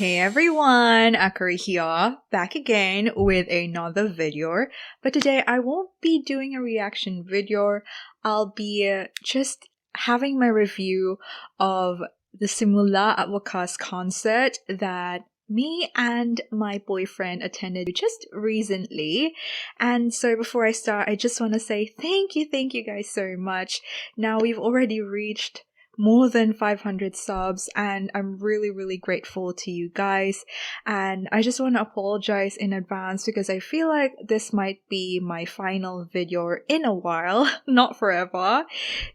Hey everyone, Akari here, back again with another video. But today I won't be doing a reaction video. I'll be just having my review of the Simula at Wakas concert that me and my boyfriend attended just recently. And so before I start, I just want to say thank you guys so much. Now we've already reached more than 500 subs and I'm really grateful to you guys, and I just want to apologize in advance because I feel like this might be my final video in a while, not forever.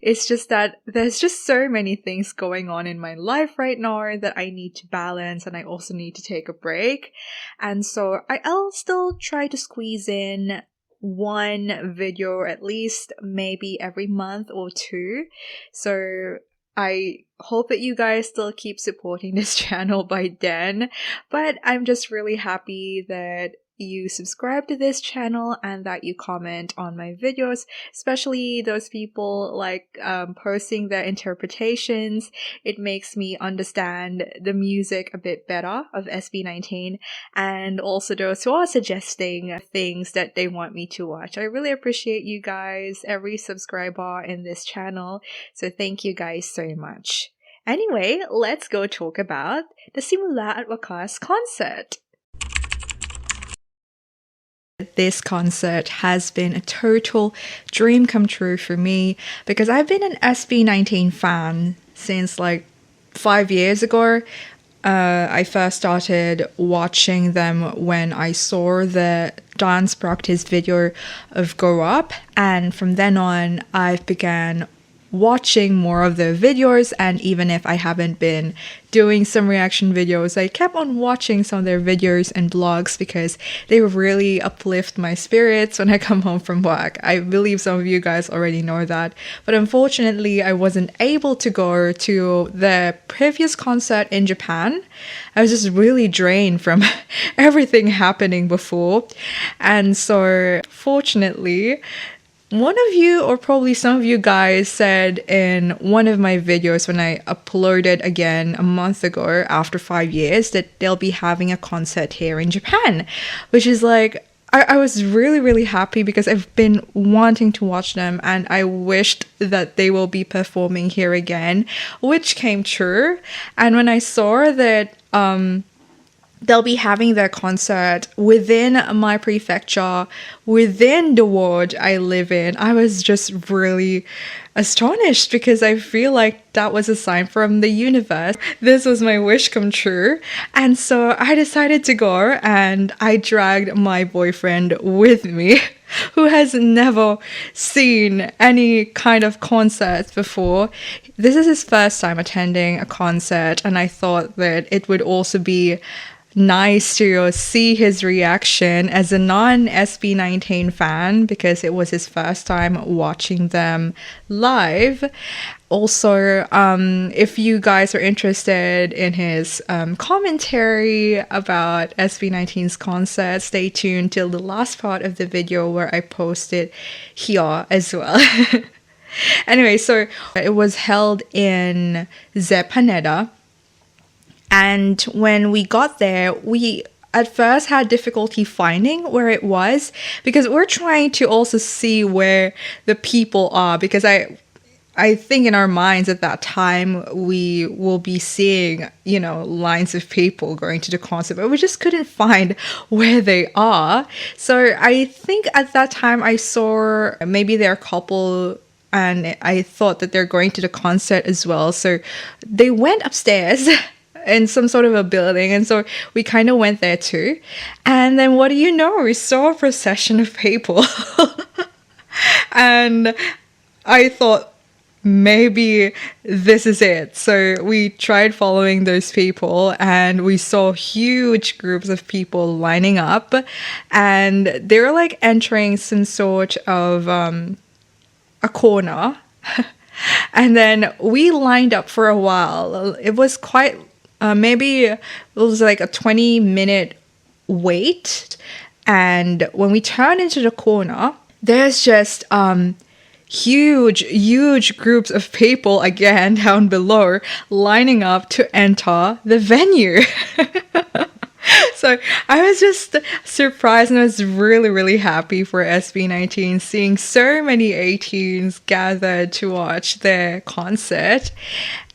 It's just that there's just so many things going on in my life right now that I need to balance, and I also need to take a break, and so I'll still try to squeeze in one video at least, maybe every month or two. So I hope that you guys still keep supporting this channel by then, but I'm just really happy that you subscribe to this channel and that you comment on my videos, especially those people like posting their interpretations. It makes me understand the music a bit better of SB19, and also those who are suggesting things that they want me to watch. I really appreciate you guys, every subscriber in this channel, so thank you guys so much. Anyway, let's go talk about the Simula at Wakas concert. This concert has been a total dream come true for me because I've been an SB19 fan since like 5 years ago. I first started watching them when I saw the dance practice video of Go Up, and from then on I've began watching more of their videos, and even if I haven't been doing some reaction videos, I kept on watching some of their videos and vlogs because they really uplift my spirits when I come home from work. I believe some of you guys already know that, but unfortunately I wasn't able to go to the previous concert in Japan. I was just really drained from everything happening before, and so fortunately one of you, or probably some of you guys, said in one of my videos when I uploaded again a month ago after 5 years that they'll be having a concert here in Japan, which is like, I was really happy because I've been wanting to watch them and I wished that they will be performing here again, which came true. And when I saw that they'll be having their concert within my prefecture, within the ward I live in, I was just really astonished because I feel like that was a sign from the universe. This was my wish come true. And so I decided to go, and I dragged my boyfriend with me, who has never seen any kind of concerts before. This is his first time attending a concert, and I thought that it would also be nice to see his reaction as a non-SB19 fan because it was his first time watching them live. Also, if you guys are interested in his commentary about SB19's concert, stay tuned till the last part of the video where I posted here as well. Anyway, so it was held in Zepaneda. And when we got there, we at first had difficulty finding where it was because we're trying to also see where the people are, because I think in our minds at that time we will be seeing, you know, lines of people going to the concert, but we just couldn't find where they are. So I think at that time I saw maybe they're a couple, and I thought that they're going to the concert as well. So they went upstairs in some sort of a building, and so we kind of went there too. And then what do you know, we saw a procession of people and I thought maybe this is it. So we tried following those people and we saw huge groups of people lining up, and they were like entering some sort of a corner and then we lined up for a while. It was quite maybe it was like a 20-minute wait, and when we turned into the corner, there's just huge groups of people again down below lining up to enter the venue. So I was just surprised, and I was really happy for SB19, seeing so many 18s gathered to watch their concert.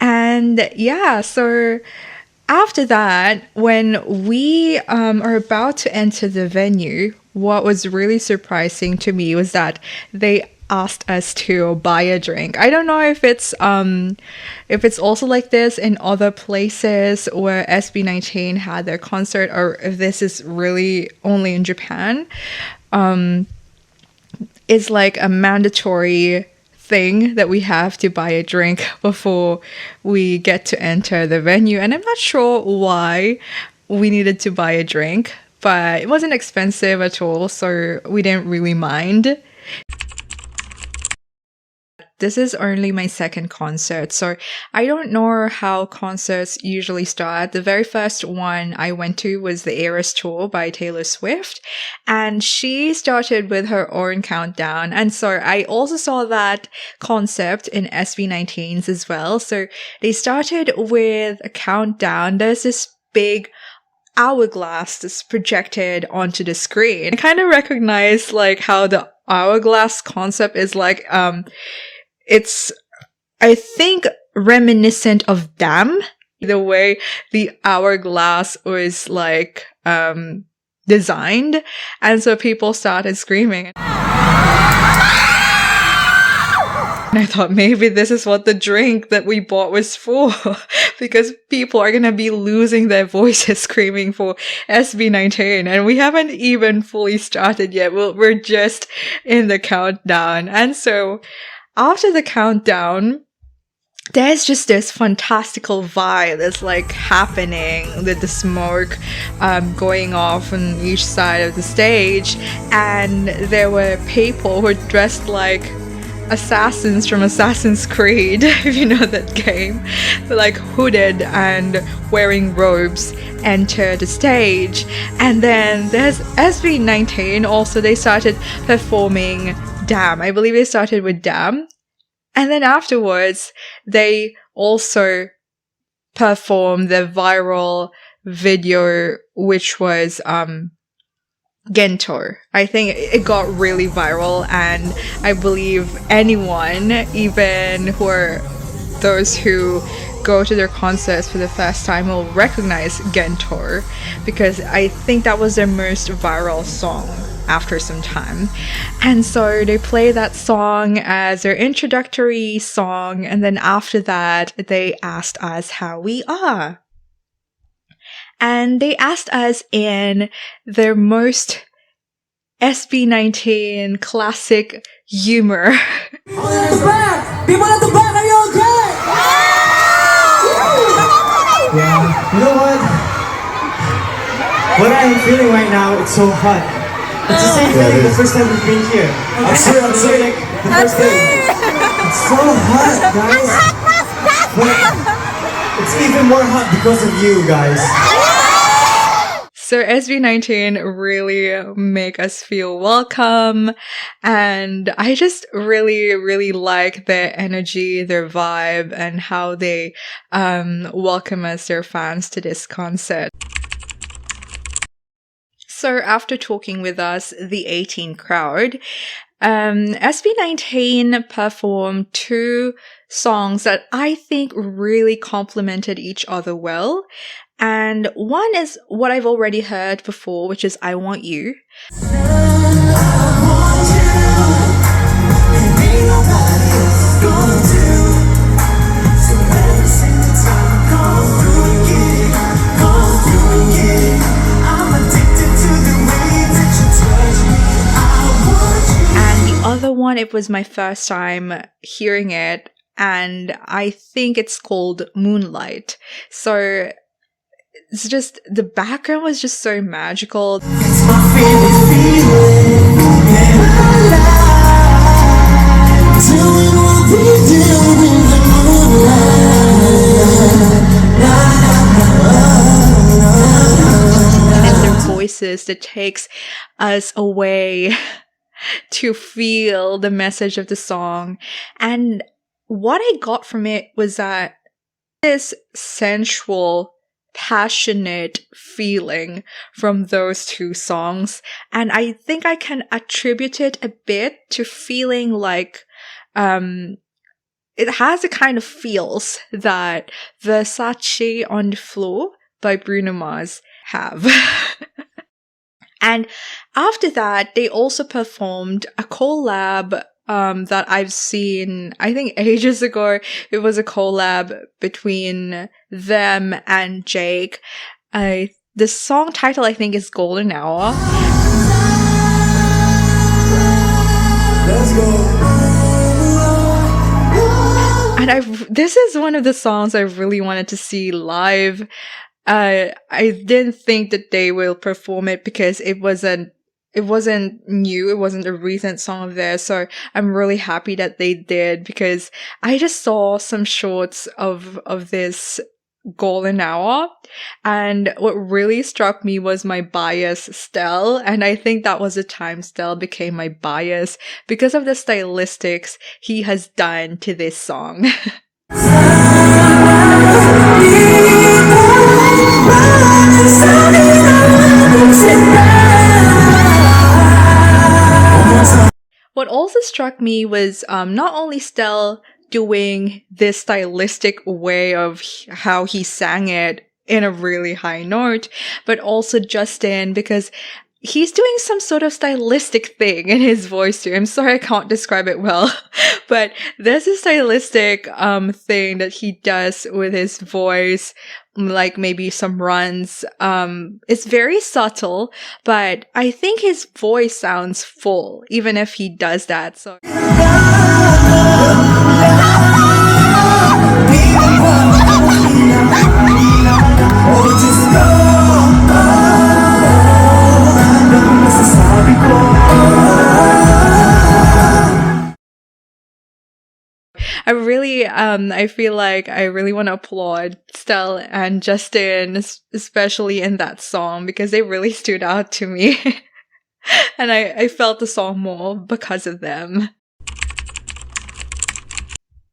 And yeah, so after that, when we are about to enter the venue, what was really surprising to me was that they asked us to buy a drink. I don't know if it's also like this in other places where SB19 had their concert, or if this is really only in Japan. It's like a mandatory thing that we have to buy a drink before we get to enter the venue, and I'm not sure why we needed to buy a drink, but it wasn't expensive at all, so we didn't really mind. This is only my second concert, so I don't know how concerts usually start. The very first one I went to was the Eras Tour by Taylor Swift, and she started with her own countdown. And so I also saw that concept in SB19's as well. So they started with a countdown. There's this big hourglass that's projected onto the screen. I kind of recognize like how the hourglass concept is like, it's, I think, reminiscent of Damn, the way the hourglass was like designed, and so people started screaming. And I thought maybe this is what the drink that we bought was for, because people are gonna be losing their voices screaming for SB19, and we haven't even fully started yet. We're just in the countdown. And so after the countdown, there's just this fantastical vibe that's like happening with the smoke going off on each side of the stage, and there were people who were dressed like assassins from Assassin's Creed, if you know that game. They're like hooded and wearing robes enter the stage. And then there's SB19 also. They started performing Damn. I believe they started with Damn. And then afterwards, they also performed the viral video, which was Gento. I think it got really viral, and I believe anyone, even who are those who go to their concerts for the first time, will recognize Gento, because I think that was their most viral song after some time. And so they play that song as their introductory song, and then after that they asked us how we are. And they asked us in their most SB19 classic humor. People at the back, are you okay? Yeah, you know what? What I am feeling right now, it's so hot. It's the same feeling the first time we've been here. I'm sorry, like the first day. It's so hot, guys. But it's even more hot because of you guys. So SB19 really make us feel welcome, and I just really like their energy, their vibe, and how they welcome us, their fans, to this concert. So after talking with us, the 18 crowd, SB19 performed two songs that I think really complemented each other well. And one is what I've already heard before, which is I Want You. And the other one, it was my first time hearing it, and I think it's called Moonlight. So it's just, the background was just so magical. It's my favorite feeling. Doing what we do in the moonlight. And it's their voices that takes us away to feel the message of the song. And what I got from it was that this sensual, passionate feeling from those two songs. And I think I can attribute it a bit to feeling like it has the kind of feels that Versace on the Floor by Bruno Mars have. And after that, they also performed a collab that I've seen, I think ages ago. It was a collab between them and Jake. The song title, I think, is Golden Hour. Let's go. And this is one of the songs I really wanted to see live. I didn't think that they will perform it because it wasn't new. It wasn't a recent song of theirs. So I'm really happy that they did, because I just saw some shorts of this Golden Hour, and what really struck me was my bias Stell, and I think that was the time Stell became my bias because of the stylistics he has done to this song. What also struck me was not only Stell doing this stylistic way of how he sang it in a really high note, but also Justin, because he's doing some sort of stylistic thing in his voice too. I'm sorry I can't describe it well, but there's a stylistic thing that he does with his voice, like maybe some runs. It's very subtle, but I think his voice sounds full, even if he does that. So I feel like I really want to applaud Stell and Justin, especially in that song, because they really stood out to me. And I felt the song more because of them.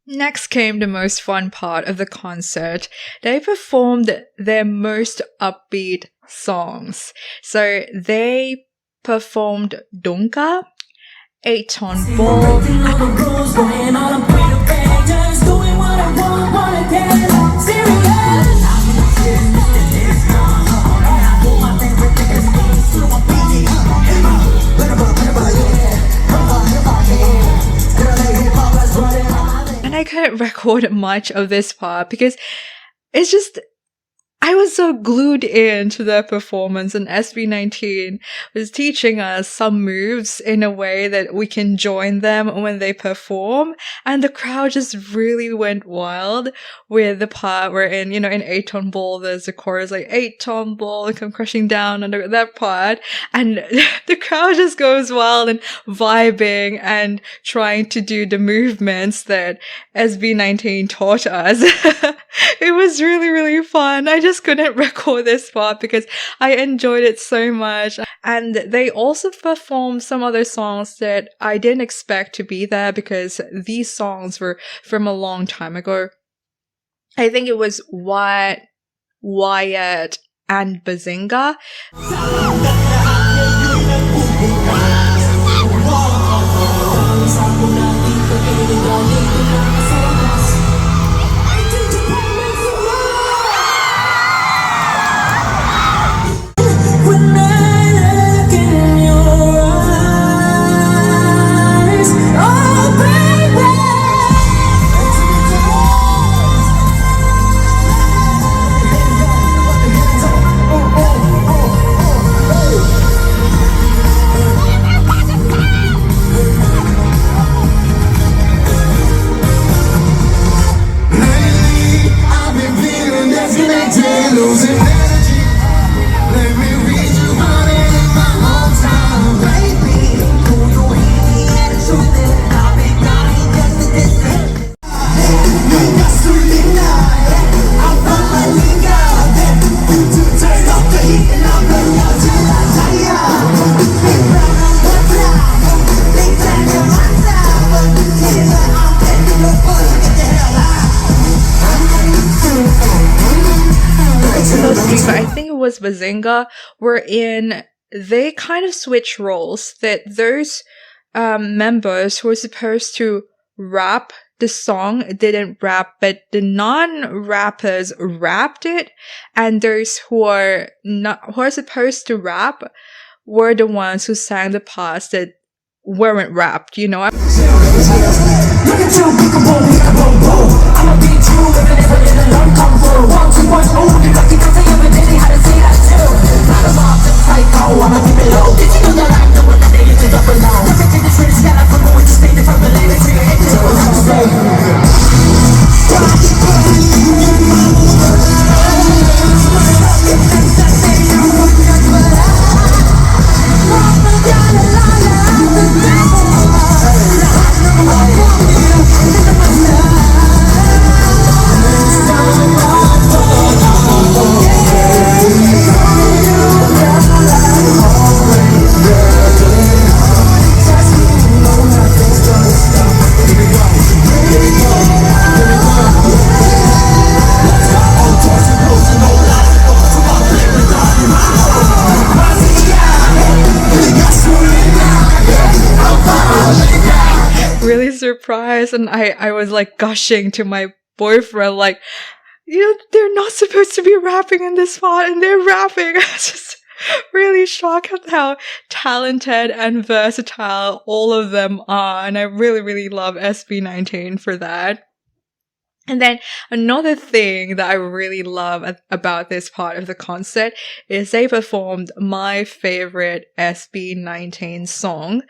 Next came the most fun part of the concert. They performed their most upbeat songs. So they performed Dunka, 8-Ton Ball, and I couldn't record much of this part because it's just, I was so glued into their performance, and SB19 was teaching us some moves in a way that we can join them when they perform, and the crowd just really went wild with the part where in 8-Ton Ball, there's a chorus like 8-Ton Ball and come crashing down under that part, and the crowd just goes wild and vibing and trying to do the movements that SB19 taught us. It was really, really fun. I just couldn't record this part because I enjoyed it so much. And they also performed some other songs that I didn't expect to be there because these songs were from a long time ago. I think it was Wyatt and Bazinga. but I think it was Bazinga, wherein they kind of switch roles, that those members who were supposed to rap the song didn't rap, but the non-rappers rapped it, and those who are supposed to rap were the ones who sang the parts that weren't rapped, you know? Really surprised, and I was like gushing to my boyfriend, like, you know, they're not supposed to be rapping in this spot, and they're rapping. I was just really shocked at how talented and versatile all of them are, and I really, really love SB19 for that. And then another thing that I really love about this part of the concert is they performed my favorite SB19 song,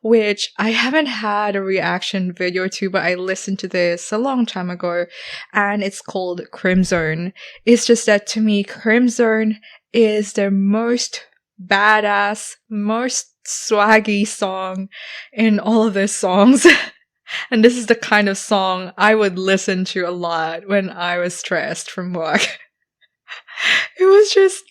which I haven't had a reaction video to, but I listened to this a long time ago, and it's called Crimson. It's just that to me, Crimson is the most badass, most swaggy song in all of their songs. And this is the kind of song I would listen to a lot when I was stressed from work. It was just...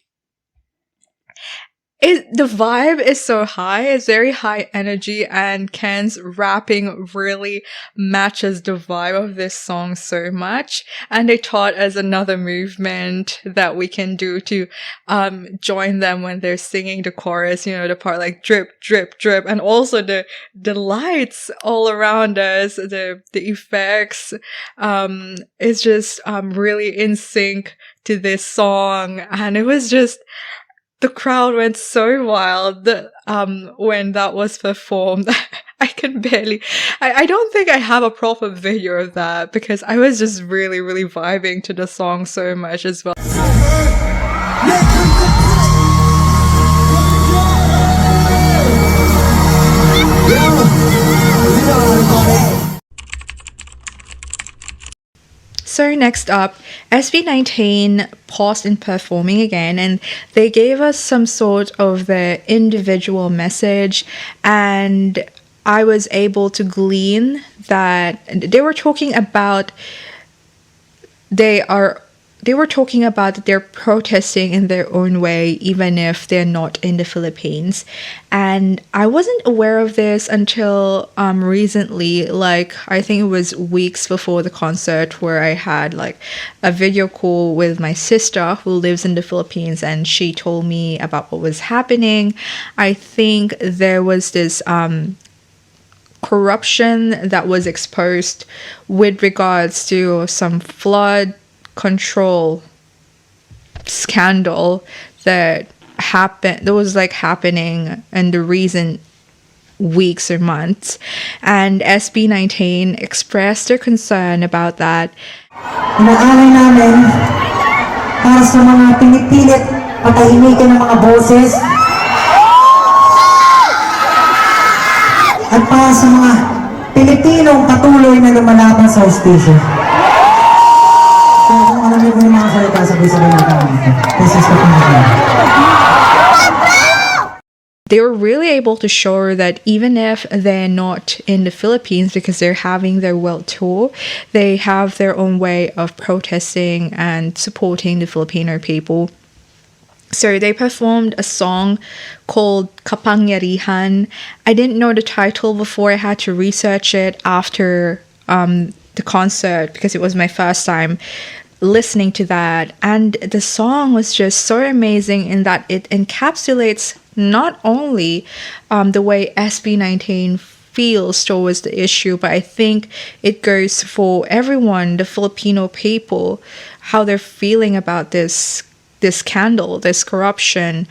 the vibe is so high, it's very high energy, and Ken's rapping really matches the vibe of this song so much. And they taught us another movement that we can do to join them when they're singing the chorus, you know, the part like drip, drip, drip, and also the lights all around us, the effects, is just really in sync to this song. And it was just... the crowd went so wild when that was performed. I can barely... I don't think I have a proper video of that, because I was just really, really vibing to the song so much as well. So next up, SB19 paused in performing again, and they gave us some sort of their individual message, and I was able to glean that they were talking about they're protesting in their own way, even if they're not in the Philippines. And I wasn't aware of this until recently, like I think it was weeks before the concert, where I had like a video call with my sister who lives in the Philippines, and she told me about what was happening. I think there was this corruption that was exposed with regards to some flood control scandal that was like happening in the recent weeks or months, and SB19 expressed their concern about that. Inaalay namin para sa mga pinipilit patahimikan ng mga boses at para sa mga Pilipinong patuloy na lumalaban sa hustisya. They were really able to show that even if they're not in the Philippines because they're having their world tour, they have their own way of protesting and supporting the Filipino people. So they performed a song called Kapangyarihan. I didn't know the title before. I had to research it after the concert because it was my first time listening to that, and the song was just so amazing in that it encapsulates not only the way SB19 feels towards the issue, but I think it goes for everyone, the Filipino people, how they're feeling about this scandal, this corruption.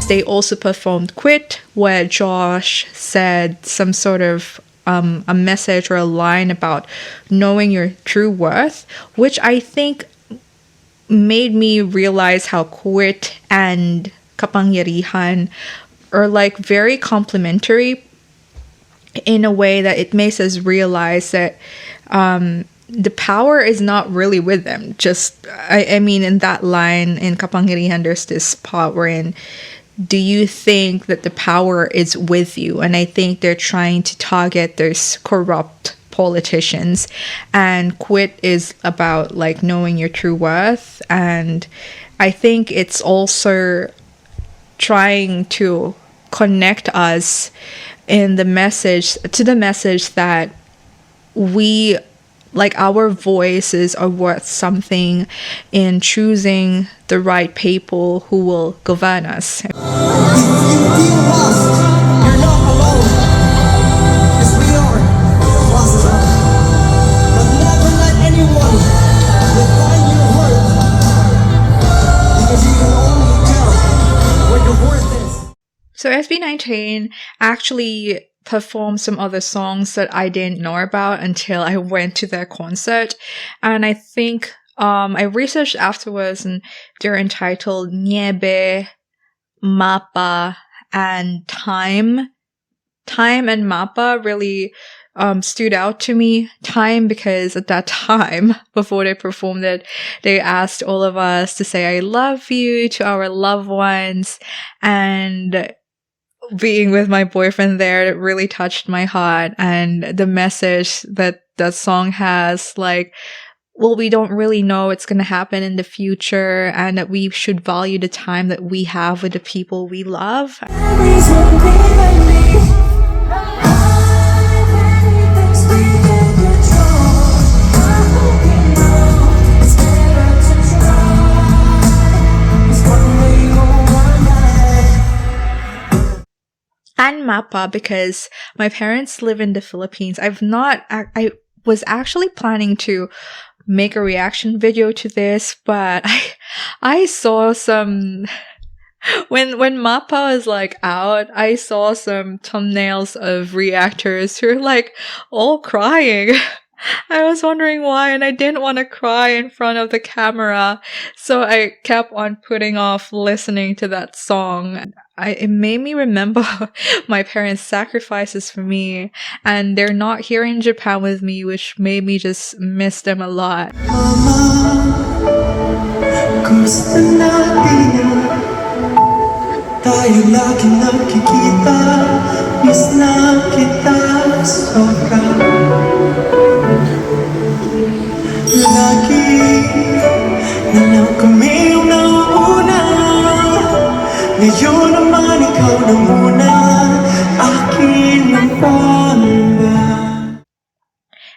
They also performed Quit, where Josh said some sort of a message or a line about knowing your true worth, which I think made me realize how Quit and Kapangyarihan are like very complementary in a way that it makes us realize that the power is not really with them. Just, I mean, in that line in Kapangyarihan, there's this part wherein, do you think that the power is with you? And I think they're trying to target those corrupt politicians. And Quit is about like knowing your true worth. And I think it's also trying to connect us in the message that we, like, our voices are worth something in choosing the right people who will govern us. You feel lost, you're not alone. Yes, we are lost. But never let anyone define your worth, because you can only tell what your worth is. So SB19 actually performed some other songs that I didn't know about until I went to their concert. And I think I researched afterwards, and they're entitled Niebe, Mapa, and Time. Time and Mapa really stood out to me. Time because at that time, before they performed it, they asked all of us to say I love you to our loved ones. And being with my boyfriend there, it really touched my heart. And the message that that song has, like, well, we don't really know what's going to happen in the future, and that we should value the time that we have with the people we love. And Mapa because my parents live in the Philippines. I was actually planning to make a reaction video to this, but I saw some, when Mapa is like out, I saw some thumbnails of reactors who are like all crying. I was wondering why, and I didn't want to cry in front of the camera, so I kept on putting off listening to that song. It made me remember my parents' sacrifices for me, and they're not here in Japan with me, which made me just miss them a lot.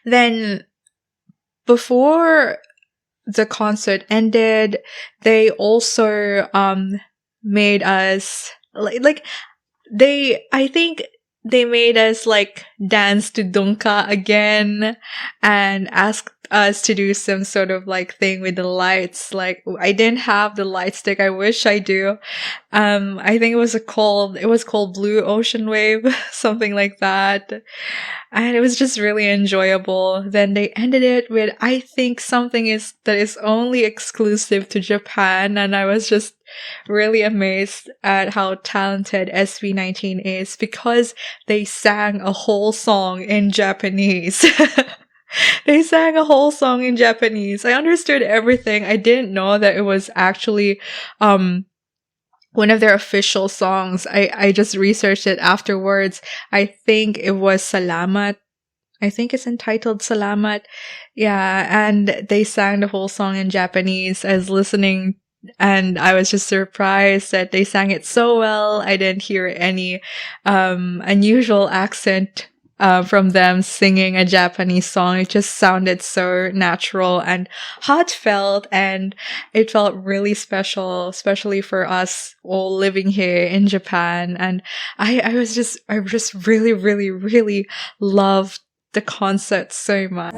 Then, before the concert ended, they also made us I think they made us like dance to Donka again and asked us to do some sort of like thing with the lights. Like, I didn't have the light stick. I wish I do. I think it was called Blue Ocean Wave, something like that. And it was just really enjoyable. Then they ended it with, I think, something that is only exclusive to Japan. And I was just really amazed at how talented SB19 is, because they sang a whole song in Japanese. They sang a whole song in Japanese. I understood everything. I didn't know that it was actually one of their official songs. I just researched it afterwards. I think it was Salamat. I think it's entitled Salamat. Yeah, and they sang the whole song in Japanese. I was listening and I was just surprised that they sang it so well. I didn't hear any unusual accent from them singing a Japanese song. It just sounded so natural and heartfelt, and it felt really special, especially for us all living here in Japan. And I just really, really, really loved the concert so much.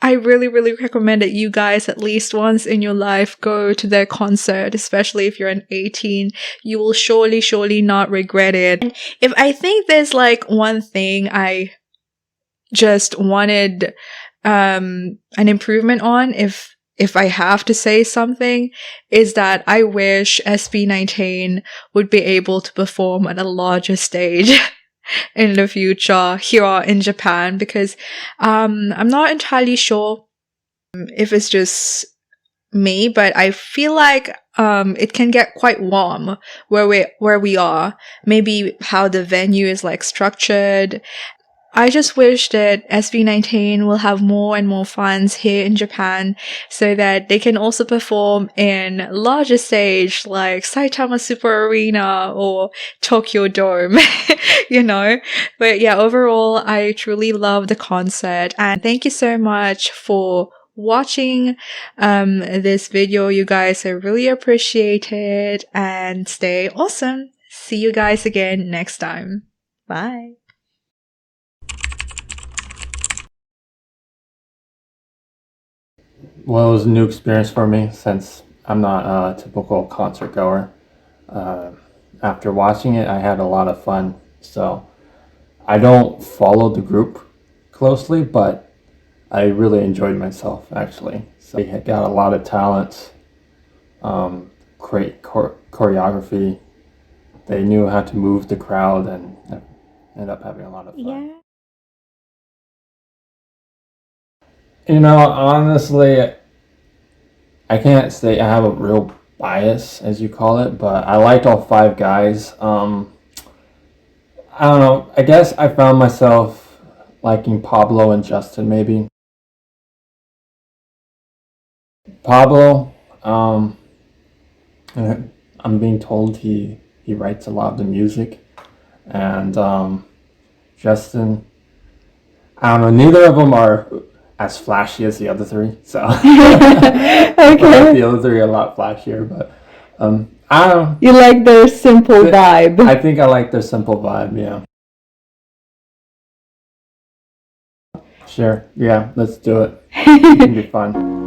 I really, really recommend that you guys at least once in your life go to their concert, especially if you're an 18. You will surely not regret it. And if I think there's like one thing I just wanted an improvement on, if I have to say something, is that I wish SB19 would be able to perform at a larger stage in the future here in Japan, because I'm not entirely sure if it's just me, but I feel like it can get quite warm where we are. Maybe how the venue is like structured. I just wish that SB19 will have more and more fans here in Japan so that they can also perform in larger stage like Saitama Super Arena or Tokyo Dome, you know. But yeah, overall, I truly love the concert, and thank you so much for watching this video, you guys. I really appreciate it, and stay awesome. See you guys again next time. Bye. Well, it was a new experience for me since I'm not a typical concert goer. After watching it, I had a lot of fun. So I don't follow the group closely, but I really enjoyed myself actually. So they had got a lot of talent, great choreography. They knew how to move the crowd and ended up having a lot of fun. Yeah. You know, honestly, I can't say I have a real bias, as you call it, but I liked all 5 guys. I don't know, I guess I found myself liking Pablo and Justin, maybe. Pablo, I'm being told he writes a lot of the music, and Justin, I don't know, neither of them are as flashy as the other 3, so Okay. the other 3 are a lot flashier, but I don't know. You like their simple vibe. I think I like their simple vibe, yeah. Sure, yeah, let's do it. It can be fun.